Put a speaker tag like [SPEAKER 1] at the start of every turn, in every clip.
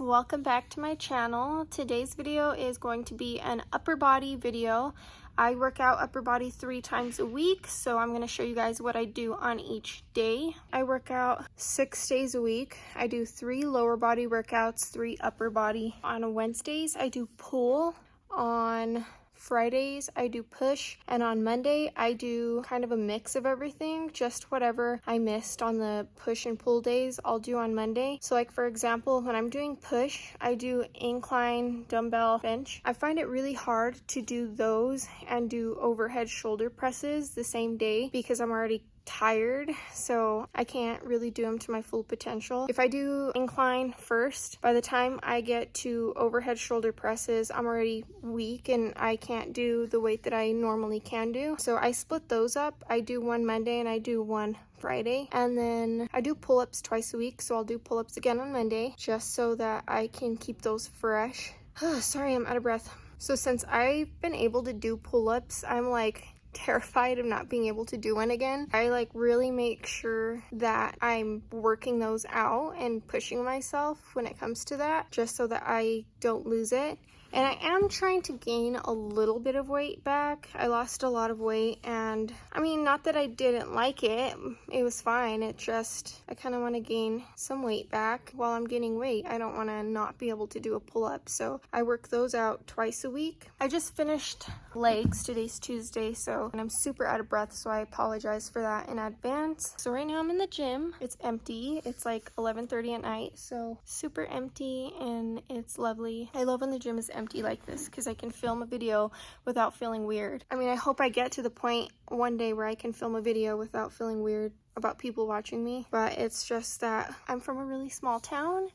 [SPEAKER 1] welcome back to my channel. Today's video is going to be an upper body video. I work out upper body 3 times a week, so I'm going to show you guys what I do on each day. I work out 6 days a week. I do 3 lower body workouts, 3 upper body. On Wednesdays I do pull, on Fridays I do push, and on Monday I do kind of a mix of everything. Just whatever I missed on the push and pull days I'll do on Monday. So like for example, when I'm doing push, I do incline dumbbell bench. I find it really hard to do those and do overhead shoulder presses the same day because I'm already tired, so I can't really do them to my full potential. If I do incline first, by the time I get to overhead shoulder presses, I'm already weak and I can't do the weight that I normally can do. So I split those up. I do one Monday and I do one Friday, and then I do pull-ups twice a week, so I'll do pull-ups again on Monday just so that I can keep those fresh. Sorry, I'm out of breath. So since I've been able to do pull-ups, I'm like terrified of not being able to do one again. I like really make sure that I'm working those out and pushing myself when it comes to that, just so that I don't lose it. And I am trying to gain a little bit of weight back. I lost a lot of weight, and I mean, not that I didn't like it. It was fine. It just, I kind of want to gain some weight back while I'm gaining weight. I don't want to not be able to do a pull-up, so I work those out twice a week. I just finished legs. Today's Tuesday, and I'm super out of breath, so I apologize for that in advance. So right now I'm in the gym. It's empty. It's like 11:30 at night, so super empty, and it's lovely. I love when the gym is empty like this because I can film a video without feeling weird. I mean, I hope I get to the point one day where I can film a video without feeling weird about people watching me, but it's just that I'm from a really small town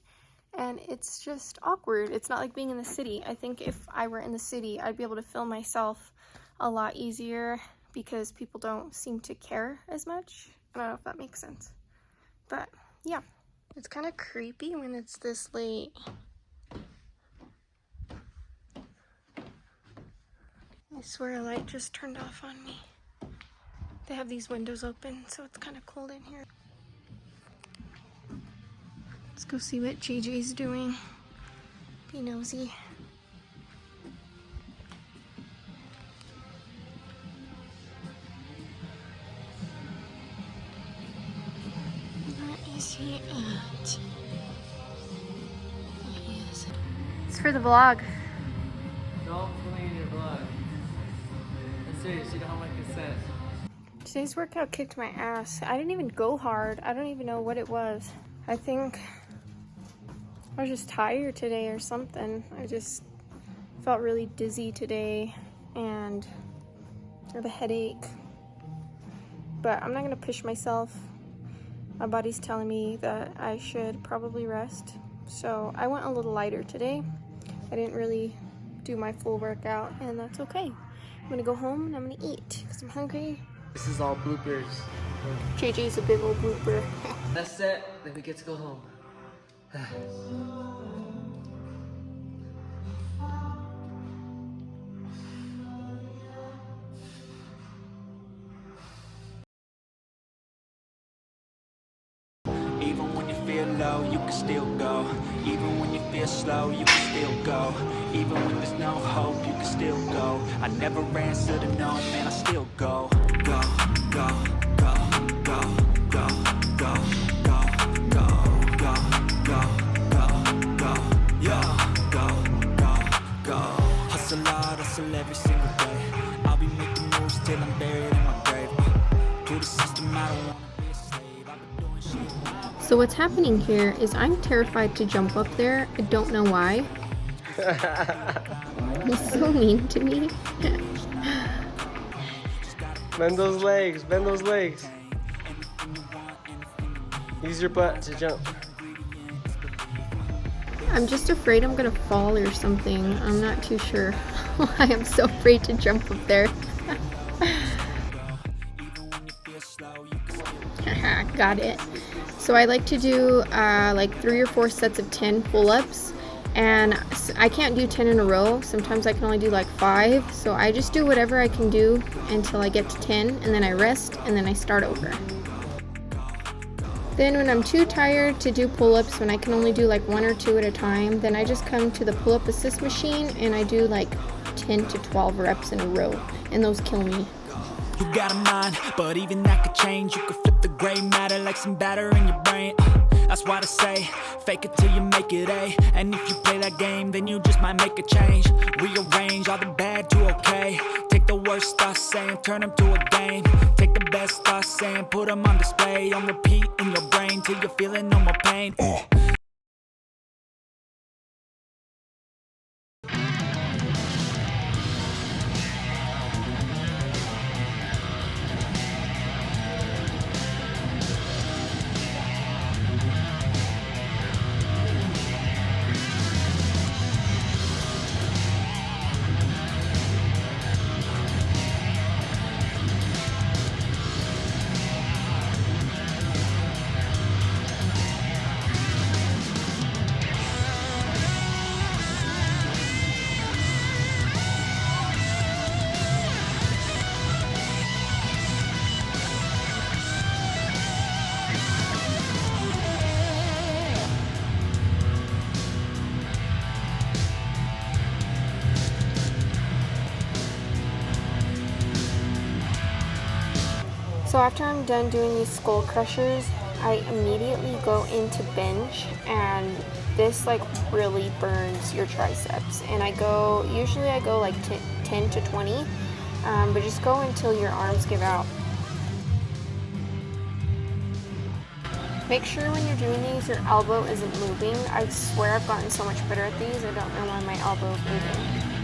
[SPEAKER 1] and it's just awkward. It's not like being in the city. I think if I were in the city, I'd be able to film myself a lot easier because people don't seem to care as much. I don't know if that makes sense, but yeah. It's kind of creepy when it's this late. I swear a light just turned off on me. They have these windows open, so it's kind of cold in here. Let's go see what JJ's doing. Be nosy. Where is he at? There he is. It's for the vlog.
[SPEAKER 2] Don't play in your vlog. I'm serious, you don't have my consent.
[SPEAKER 1] Today's workout kicked my ass. I didn't even go hard. I don't even know what it was. I think I was just tired today or something. I just felt really dizzy today and I have a headache. But I'm not gonna push myself. My body's telling me that I should probably rest. So I went a little lighter today. I didn't really do my full workout, and that's okay. I'm gonna go home and I'm gonna eat because I'm hungry.
[SPEAKER 2] This is all bloopers.
[SPEAKER 1] JJ's a big old blooper.
[SPEAKER 2] That's it, then we get to go home.
[SPEAKER 3] Even when you feel low, you can still go. Even when you feel slow, you can still go. Even when there's no hope, you can still go. I never answer to no, man, I still go. Go, go, go, go, go, go, go, go, go, go, go, go, yeah, go, go, go. Hustle hard, hustle every single day. I'll be making moves till I'm buried in my grave. To the system, I don't wanna be a slave. I've been doing shit.
[SPEAKER 1] So what's happening here is I'm terrified to jump up there. I don't know why. He's so mean to me.
[SPEAKER 2] Bend those legs, bend those legs. Use your butt to jump.
[SPEAKER 1] I'm just afraid I'm gonna fall or something. I'm not too sure why I'm so afraid to jump up there. Got it. So I like to do like 3 or 4 sets of 10 pull-ups, and I can't do 10 in a row. Sometimes I can only do like 5, so I just do whatever I can do until I get to 10, and then I rest, and then I start over. Then when I'm too tired to do pull-ups, when I can only do like 1 or 2 at a time, then I just come to the pull-up assist machine and I do like 10 to 12 reps in a row, and those kill me.
[SPEAKER 3] You got a mind, but even that could change. You could flip the gray matter like some batter in your brain. That's why I say, fake it till you make it A. And if you play that game, then you just might make a change. Rearrange all the bad to okay. Take the worst thoughts saying, turn them to a game. Take the best thoughts saying, put them on display. On repeat in your brain till you're feeling no more pain.
[SPEAKER 1] So after I'm done doing these skull crushers, I immediately go into bench, and this like really burns your triceps. And usually I go like 10 to 20, but just go until your arms give out. Make sure when you're doing these, your elbow isn't moving. I swear I've gotten so much better at these. I don't know why my elbow is moving.